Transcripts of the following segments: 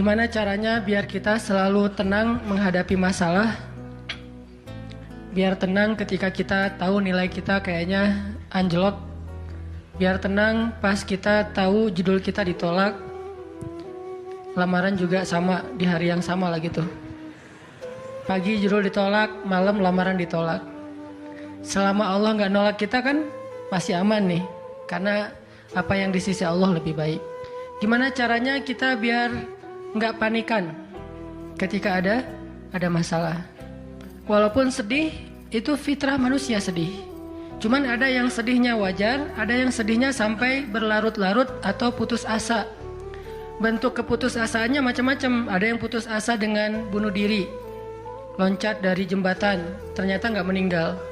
Gimana caranya biar kita selalu tenang menghadapi masalah? Biar tenang ketika kita tahu nilai kita kayaknya anjlok. Biar tenang pas kita tahu judul kita ditolak. Lamaran juga sama, di hari yang sama lah gitu. Pagi judul ditolak, malam lamaran ditolak. Selama Allah nggak nolak kita kan masih aman nih. Karena apa yang di sisi Allah lebih baik. Gimana caranya kita biar nggak panikan ketika ada masalah? Walaupun sedih, itu fitrah manusia sedih. Cuman ada yang sedihnya wajar, ada yang sedihnya sampai berlarut-larut atau putus asa. Bentuk keputusasaannya macam-macam. Ada yang putus asa dengan bunuh diri, loncat dari jembatan, ternyata nggak meninggal,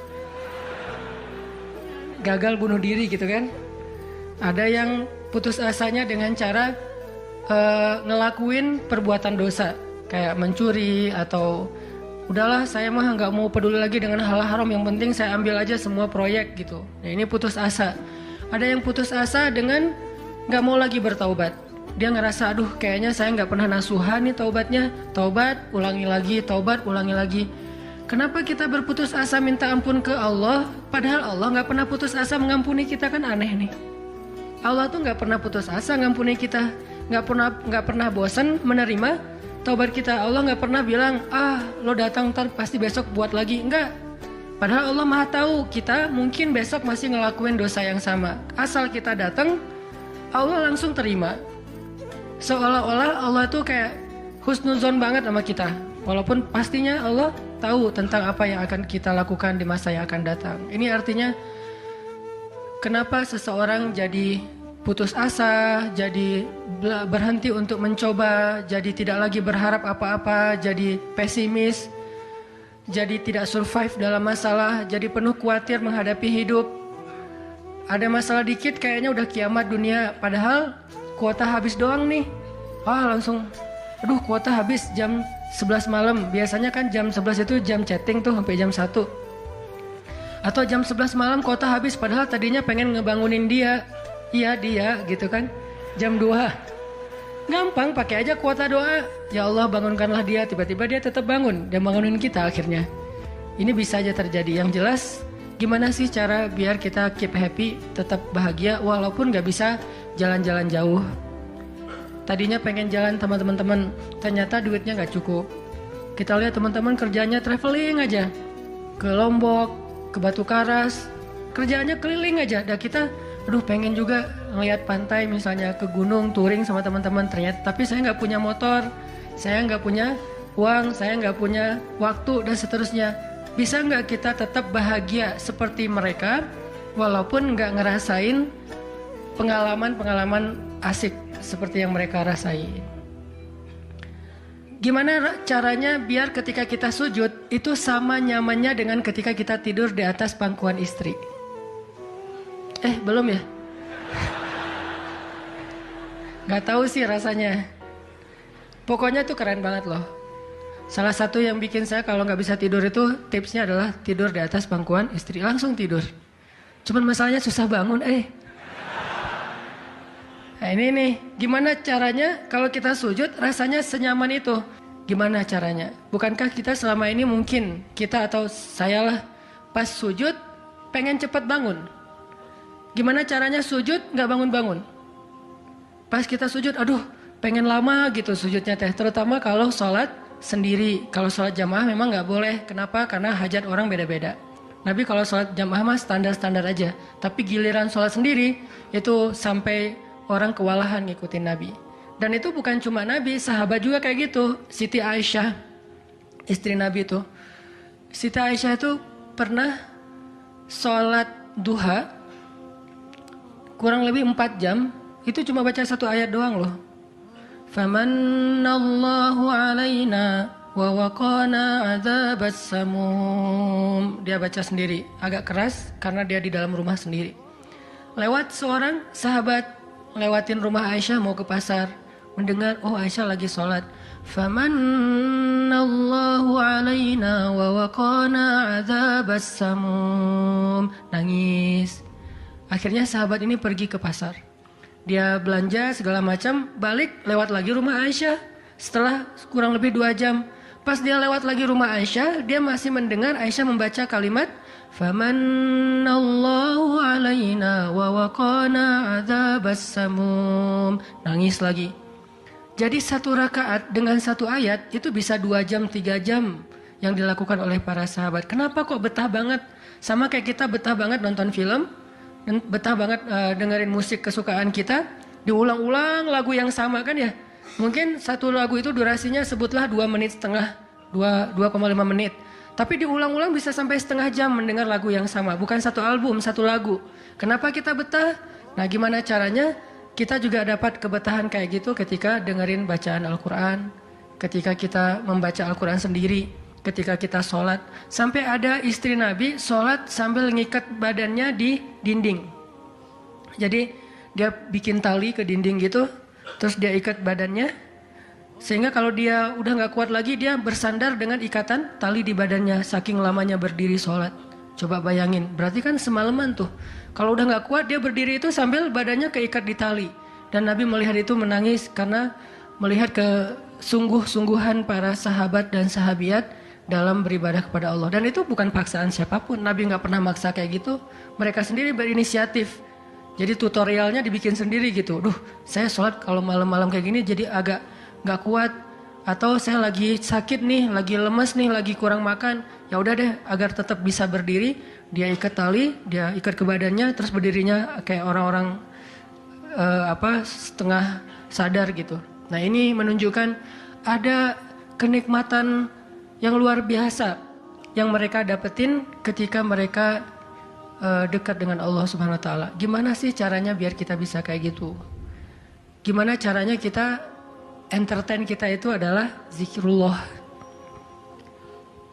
gagal bunuh diri gitu kan. Ada yang putus asanya dengan cara ngelakuin perbuatan dosa, kayak mencuri atau udahlah saya mah nggak mau peduli lagi dengan hal haram, yang penting saya ambil aja semua proyek gitu. Nah ini putus asa. Ada yang putus asa dengan nggak mau lagi bertaubat. Dia ngerasa aduh kayaknya saya nggak pernah nasuhan nih taubatnya. Taubat ulangi lagi, taubat ulangi lagi. Kenapa kita berputus asa minta ampun ke Allah, padahal Allah nggak pernah putus asa mengampuni kita? Kan aneh nih. Allah tuh nggak pernah putus asa ngampuni kita, nggak pernah bosan menerima taubat kita. Allah nggak pernah bilang, lo datang ntar pasti besok buat lagi. Enggak. Padahal Allah maha tahu kita mungkin besok masih ngelakuin dosa yang sama. Asal kita datang, Allah langsung terima. Seolah-olah Allah tuh kayak husnuzon banget sama kita. Walaupun pastinya Allah tahu tentang apa yang akan kita lakukan di masa yang akan datang. Ini artinya kenapa seseorang jadi putus asa, jadi berhenti untuk mencoba, jadi tidak lagi berharap apa-apa, jadi pesimis, jadi tidak survive dalam masalah, jadi penuh khawatir menghadapi hidup. Ada masalah dikit kayaknya udah kiamat dunia, padahal kuota habis doang nih. Langsung, aduh kuota habis jam 11 malam. Biasanya kan jam 11 itu jam chatting tuh sampai jam 1. Atau jam 11 malam kuota habis, padahal tadinya pengen ngebangunin dia. Iya dia gitu kan. Jam 2. Gampang, pakai aja kuota doa. Ya Allah bangunkanlah dia. Tiba-tiba dia tetap bangun dan bangunin kita akhirnya. Ini bisa aja terjadi. Yang jelas gimana sih cara biar kita keep happy, tetap bahagia walaupun gak bisa jalan-jalan jauh. Tadinya pengen jalan sama teman-teman, ternyata duitnya gak cukup. Kita lihat teman-teman kerjanya traveling aja. Ke Lombok, ke Batu Karas, kerjaannya keliling aja. Dan kita aduh pengen juga ngeliat pantai misalnya, ke gunung touring sama teman-teman, ternyata tapi saya nggak punya motor, saya nggak punya uang, saya nggak punya waktu dan seterusnya. Bisa nggak kita tetap bahagia seperti mereka walaupun nggak ngerasain pengalaman-pengalaman asik seperti yang mereka rasain? Gimana caranya biar ketika kita sujud itu sama nyamannya dengan ketika kita tidur di atas pangkuan istri? Belum ya? Gak tahu sih rasanya. Pokoknya tuh keren banget loh. Salah satu yang bikin saya kalau gak bisa tidur itu tipsnya adalah tidur di atas pangkuan istri. Langsung tidur. Cuman masalahnya susah bangun. Nah ini nih, gimana caranya kalau kita sujud rasanya senyaman itu? Gimana caranya? Bukankah kita selama ini mungkin, kita atau saya lah, pas sujud pengen cepat bangun. Gimana caranya sujud gak bangun-bangun? Pas kita sujud, aduh pengen lama gitu sujudnya teh. Terutama kalau sholat sendiri. Kalau sholat jamaah memang gak boleh. Kenapa? Karena hajat orang beda-beda. Nabi kalau sholat jamaah mah standar-standar aja. Tapi giliran sholat sendiri, itu sampai orang kewalahan ngikutin Nabi. Dan itu bukan cuma Nabi, sahabat juga kayak gitu. Siti Aisyah, istri Nabi itu. Siti Aisyah itu pernah sholat duha kurang lebih 4 jam, itu cuma baca 1 ayat doang loh. Famanallahu alaina wa waqana adzabas samum. Dia baca sendiri, agak keras karena dia di dalam rumah sendiri. Lewat seorang sahabat, lewatin rumah Aisyah mau ke pasar, mendengar Aisyah lagi sholat. Famanallahu alaina wa waqana adzabas samum. Nangis. Akhirnya sahabat ini pergi ke pasar. Dia belanja segala macam, balik lewat lagi rumah Aisyah. Setelah kurang lebih 2 jam, pas dia lewat lagi rumah Aisyah, dia masih mendengar Aisyah membaca kalimat Famanallahu alaina wa waqana adzabas samum. Nangis lagi. Jadi 1 rakaat dengan 1 ayat itu bisa 2 jam, 3 jam yang dilakukan oleh para sahabat. Kenapa kok betah banget? Sama kayak kita betah banget nonton film, betah banget dengerin musik kesukaan kita, diulang-ulang lagu yang sama kan ya. Mungkin 1 lagu itu durasinya sebutlah 2,5 menit, 2,5 menit. Tapi diulang-ulang bisa sampai setengah jam mendengar lagu yang sama. Bukan 1 album, 1 lagu. Kenapa kita betah? Nah gimana caranya? Kita juga dapat kebetahan kayak gitu ketika dengerin bacaan Al-Quran, ketika kita membaca Al-Quran sendiri, ketika kita sholat. Sampai ada istri Nabi sholat sambil ngikat badannya di dinding. Jadi dia bikin tali ke dinding gitu, terus dia ikat badannya. Sehingga kalau dia udah gak kuat lagi, dia bersandar dengan ikatan tali di badannya, saking lamanya berdiri sholat. Coba bayangin, berarti kan semalaman tuh. Kalau udah gak kuat, dia berdiri itu sambil badannya keikat di tali. Dan Nabi melihat itu menangis karena melihat kesungguh-sungguhan para sahabat dan sahabiat dalam beribadah kepada Allah. Dan itu bukan paksaan siapapun. Nabi gak pernah maksa kayak gitu. Mereka sendiri berinisiatif. Jadi tutorialnya dibikin sendiri gitu. Duh, saya sholat kalau malam-malam kayak gini jadi agak gak kuat. Atau saya lagi sakit nih, lagi lemas nih, lagi kurang makan. Ya udah deh, agar tetap bisa berdiri, dia ikat tali, dia ikat ke badannya, terus berdirinya kayak orang-orang setengah sadar gitu. Nah ini menunjukkan ada kenikmatan yang luar biasa yang mereka dapetin ketika mereka dekat dengan Allah Subhanahu Wa Taala. Gimana sih caranya biar kita bisa kayak gitu? Gimana caranya kita entertain kita itu adalah zikrullah.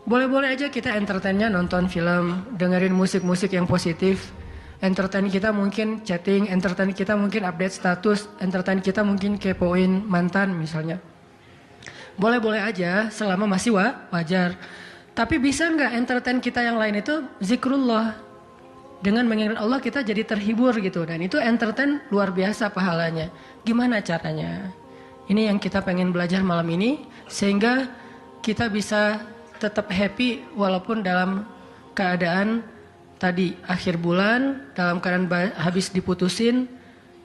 Boleh-boleh aja kita entertainnya nonton film, dengerin musik-musik yang positif. Entertain kita mungkin chatting, entertain kita mungkin update status, entertain kita mungkin kepoin mantan misalnya. Boleh-boleh aja selama masih wajar. Tapi bisa nggak entertain kita yang lain itu zikrullah. Dengan mengingat Allah kita jadi terhibur gitu. Dan itu entertain luar biasa pahalanya. Gimana caranya? Ini yang kita pengen belajar malam ini, sehingga kita bisa tetap happy walaupun dalam keadaan tadi akhir bulan, dalam keadaan habis diputusin,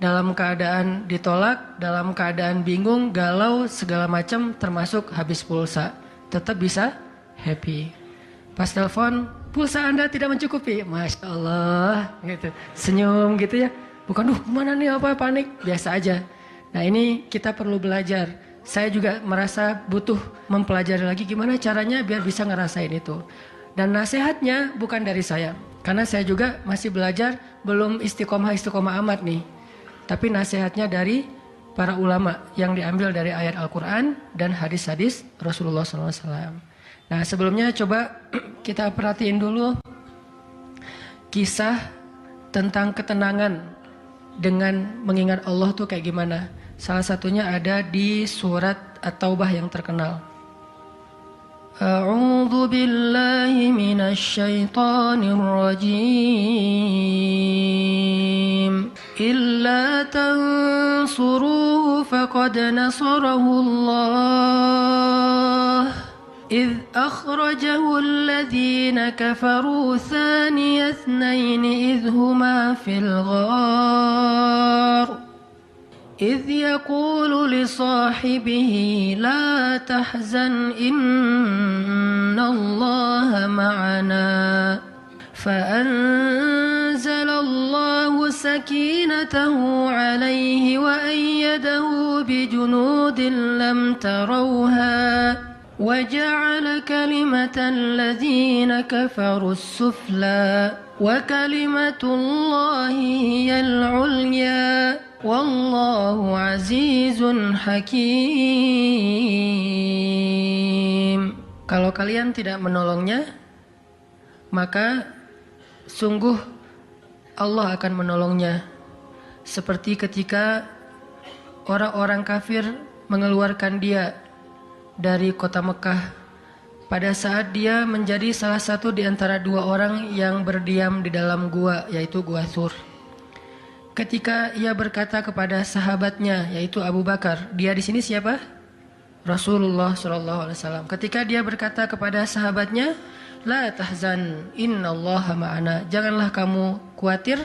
dalam keadaan ditolak, dalam keadaan bingung, galau, segala macam termasuk habis pulsa. Tetap bisa happy. Pas telepon, pulsa Anda tidak mencukupi. Masya Allah, gitu. Senyum gitu ya. Bukan, mana nih apa panik, biasa aja. Nah ini kita perlu belajar. Saya juga merasa butuh mempelajari lagi gimana caranya biar bisa ngerasain itu. Dan nasihatnya bukan dari saya. Karena saya juga masih belajar, belum istiqomah amat nih. Tapi nasihatnya dari para ulama yang diambil dari ayat Al-Quran dan hadis-hadis Rasulullah SAW. Nah sebelumnya coba kita perhatiin dulu kisah tentang ketenangan dengan mengingat Allah tuh kayak gimana. Salah satunya ada di surat At-Taubah yang terkenal. A'udzu billahi minasy syaithanir rajim. Illa tansuruhu faqad nasarahu Allah. إذ أخرجه الذين كفروا ثاني اثنين إذ هما في الغار إذ يقول لصاحبه لا تحزن إن الله معنا فأنزل الله سكينته عليه وأيده بجنود لم تروها وجعل كلمة الذين كفروا السفلى وكلمة الله هي العليا والله عزيز حكيم. Kalau kalian tidak menolongnya, maka sungguh Allah akan menolongnya. Seperti ketika orang-orang kafir mengeluarkan dia dari kota Mekah pada saat dia menjadi salah satu di antara 2 orang yang berdiam di dalam gua, yaitu gua Thur. Ketika ia berkata kepada sahabatnya, yaitu Abu Bakar, dia di sini siapa? Rasulullah SAW ketika dia berkata kepada sahabatnya, la tahzan innallaha ma'ana, janganlah kamu khawatir,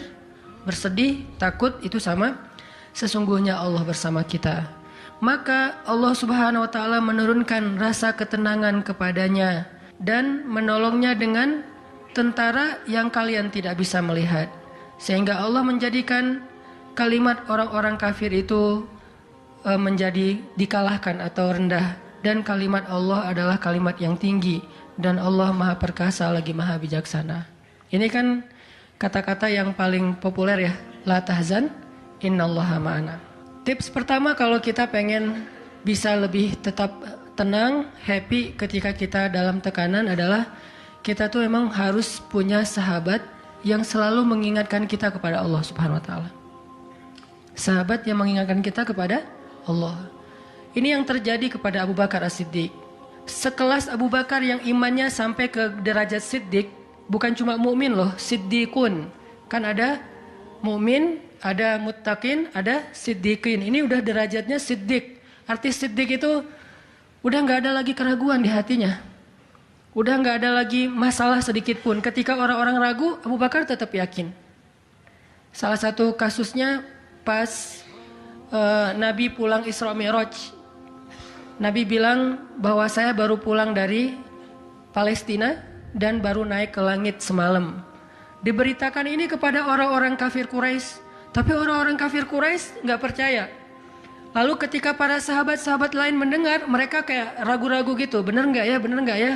bersedih, takut, itu sama, sesungguhnya Allah bersama kita. Maka Allah Subhanahu wa taala menurunkan rasa ketenangan kepadanya dan menolongnya dengan tentara yang kalian tidak bisa melihat, sehingga Allah menjadikan kalimat orang-orang kafir itu menjadi dikalahkan atau rendah, dan kalimat Allah adalah kalimat yang tinggi, dan Allah Maha Perkasa lagi Maha Bijaksana. Ini kan kata-kata yang paling populer ya, la tahzan innallaha ma'ana. Tips pertama kalau kita pengen bisa lebih tetap tenang, happy ketika kita dalam tekanan adalah kita tuh emang harus punya sahabat yang selalu mengingatkan kita kepada Allah Subhanahu wa taala. Sahabat yang mengingatkan kita kepada Allah. Ini yang terjadi kepada Abu Bakar As-Siddiq. Sekelas Abu Bakar yang imannya sampai ke derajat Siddiq, bukan cuma mukmin loh, Siddiqun. Kan ada mukmin, ada muttaqin, ada siddiqin. Ini udah derajatnya Siddiq. Arti Siddiq itu udah nggak ada lagi keraguan di hatinya. Udah nggak ada lagi masalah sedikit pun. Ketika orang-orang ragu, Abu Bakar tetap yakin. Salah satu kasusnya pas Nabi pulang Isra Mi'raj. Nabi bilang bahwa saya baru pulang dari Palestina dan baru naik ke langit semalam. Diberitakan ini kepada orang-orang kafir Quraisy, tapi orang-orang kafir Quraisy nggak percaya. Lalu ketika para sahabat-sahabat lain mendengar, mereka kayak ragu-ragu gitu, benar nggak ya, benar nggak ya?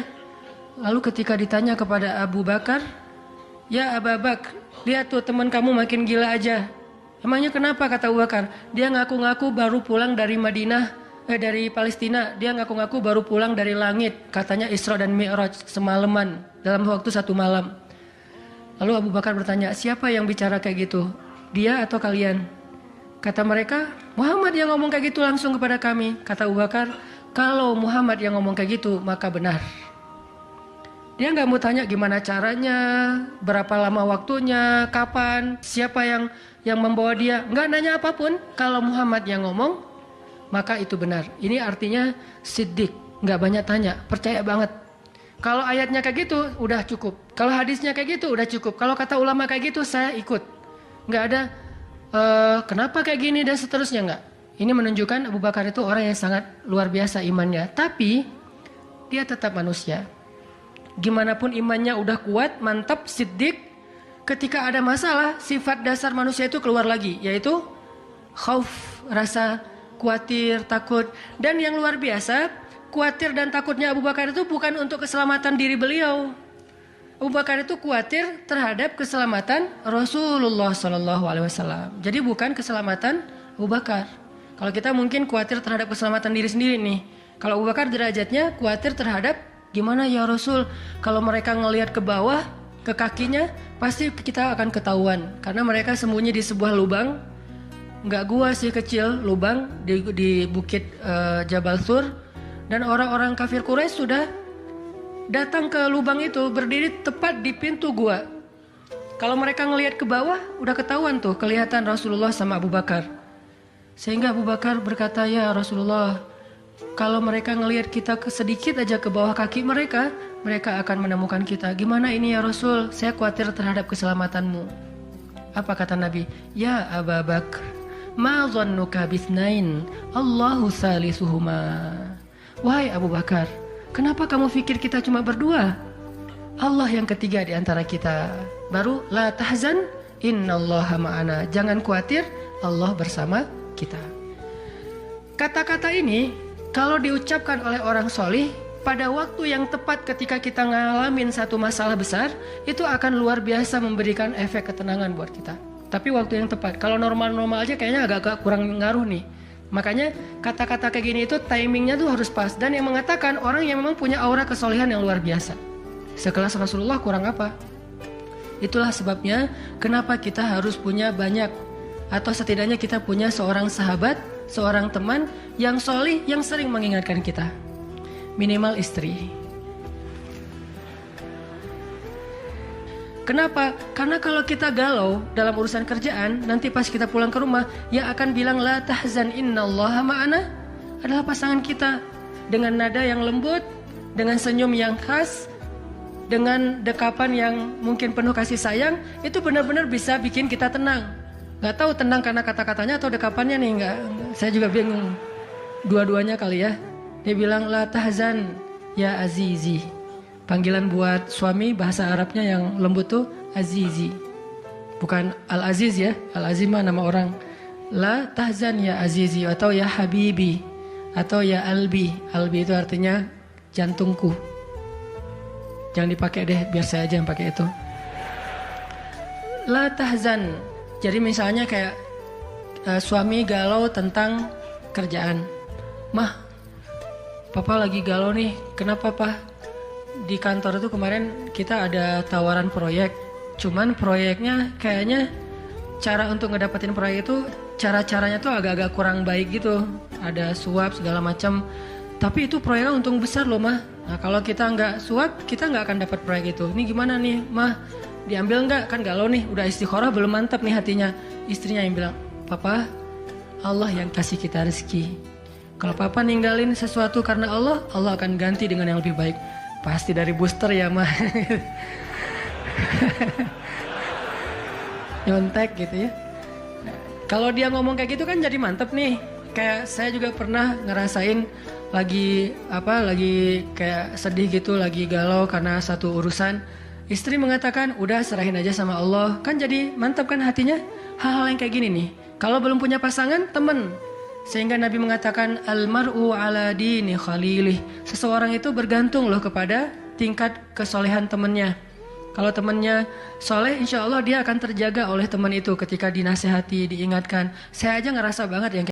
Lalu ketika ditanya kepada Abu Bakar, ya Abu Bakar, lihat tuh teman kamu makin gila aja. Emangnya kenapa, kata Abu Bakar? Dia ngaku-ngaku baru pulang dari dari Palestina. Dia ngaku-ngaku baru pulang dari langit. Katanya Isra dan Mi'raj semalaman, dalam waktu 1 malam. Lalu Abu Bakar bertanya, siapa yang bicara kayak gitu? Dia atau kalian? Kata mereka, Muhammad yang ngomong kayak gitu langsung kepada kami. Kata Abu Bakar, kalau Muhammad yang ngomong kayak gitu, maka benar. Dia nggak mau tanya gimana caranya, berapa lama waktunya, kapan, siapa yang membawa dia. Nggak nanya apapun. Kalau Muhammad yang ngomong, maka itu benar. Ini artinya siddiq, nggak banyak tanya, percaya banget. Kalau ayatnya kayak gitu, udah cukup. Kalau hadisnya kayak gitu, udah cukup. Kalau kata ulama kayak gitu, saya ikut. Nggak ada kenapa kayak gini dan seterusnya, nggak. Ini menunjukkan Abu Bakar itu orang yang sangat luar biasa imannya. Tapi dia tetap manusia. Gimana pun imannya udah kuat, mantap, siddiq, ketika ada masalah, sifat dasar manusia itu keluar lagi, yaitu khauf, rasa khawatir, takut. Dan yang luar biasa, khawatir dan takutnya Abu Bakar itu bukan untuk keselamatan diri beliau. Abu Bakar itu khawatir terhadap keselamatan Rasulullah SAW. Jadi bukan keselamatan Abu Bakar. Kalau kita mungkin khawatir terhadap keselamatan diri sendiri nih. Kalau Abu Bakar derajatnya khawatir terhadap, gimana ya Rasul, kalau mereka ngelihat ke bawah, ke kakinya, pasti kita akan ketahuan. Karena mereka sembunyi di sebuah lubang, nggak gua sih, kecil, lubang di bukit Jabal Thur. Dan orang-orang kafir Quraisy sudah datang ke lubang itu, berdiri tepat di pintu gua. Kalau mereka ngelihat ke bawah, udah ketahuan tuh, kelihatan Rasulullah sama Abu Bakar. Sehingga Abu Bakar berkata, ya Rasulullah, kalau mereka ngelihat kita sedikit aja ke bawah kaki mereka, mereka akan menemukan kita. Gimana ini ya Rasul? Saya khawatir terhadap keselamatanmu. Apa kata Nabi? Ya Abu Bakar, ma dhannuka bithnain, Allahu salisuhuma. Wahai Abu Bakar, kenapa kamu pikir kita cuma berdua? Allah yang ketiga di antara kita. Baru la tahzan innallaha ma'ana. Jangan khawatir, Allah bersama kita. Kata-kata ini kalau diucapkan oleh orang solih pada waktu yang tepat ketika kita ngalamin satu masalah besar, itu akan luar biasa memberikan efek ketenangan buat kita. Tapi waktu yang tepat. Kalau normal-normal aja kayaknya agak kurang ngaruh nih. Makanya kata-kata kayak gini itu timingnya tuh harus pas. Dan yang mengatakan orang yang memang punya aura kesolehan yang luar biasa. Sekelas Rasulullah kurang apa? Itulah sebabnya kenapa kita harus punya banyak, atau setidaknya kita punya seorang sahabat, seorang teman yang solih, yang sering mengingatkan kita. Minimal istri. Kenapa? Karena kalau kita galau dalam urusan kerjaan, nanti pas kita pulang ke rumah, yang akan bilang la tahzan innallaha ma'ana adalah pasangan kita. dengan nada yang lembut, dengan senyum yang khas, dengan dekapan yang mungkin penuh kasih sayang, itu benar-benar bisa bikin kita tenang. Gak tahu tenang karena kata-katanya atau dekapannya nih, nggak. Saya juga bingung. Dua-duanya kali ya. Dia bilang la tahzan ya azizi. Panggilan buat suami bahasa Arabnya yang lembut tuh azizi. Bukan al-aziz ya. Al-aziz mah nama orang. La tahzan ya azizi atau ya habibi atau ya albi. Albi itu artinya jantungku. Jangan dipakai deh, biar saya aja yang pakai itu. La tahzan. Jadi misalnya kayak suami galau tentang kerjaan. Mah, papa lagi galau nih. Kenapa, Pak? Di kantor itu kemarin kita ada tawaran proyek. Cuman proyeknya kayaknya cara untuk ngedapetin proyek itu cara-caranya tuh agak-agak kurang baik gitu. Ada suap segala macam. Tapi itu proyeknya untung besar loh, Mah. Nah, kalau kita nggak suap, kita nggak akan dapat proyek itu. Ini gimana nih, Mah? Diambil nggak? Kan galau nih, udah istikharah belum mantap nih hatinya. Istrinya yang bilang, Papa, Allah yang kasih kita rezeki. Kalau Papa ninggalin sesuatu karena Allah, Allah akan ganti dengan yang lebih baik. Pasti dari booster ya, Mah. Nyontek gitu ya. Kalau dia ngomong kayak gitu kan jadi mantep nih. Kayak saya juga pernah ngerasain lagi kayak sedih gitu, lagi galau karena satu urusan. Istri mengatakan, udah serahin aja sama Allah. Kan jadi mantap kan hatinya? Hal-hal yang kayak gini nih. Kalau belum punya pasangan, temen. Sehingga Nabi mengatakan, Al-mar'u ala dini khalilih. Seseorang itu bergantung loh kepada tingkat kesolehan temennya. Kalau temennya soleh, insya Allah dia akan terjaga oleh teman itu ketika dinasehati, diingatkan. Saya aja ngerasa banget yang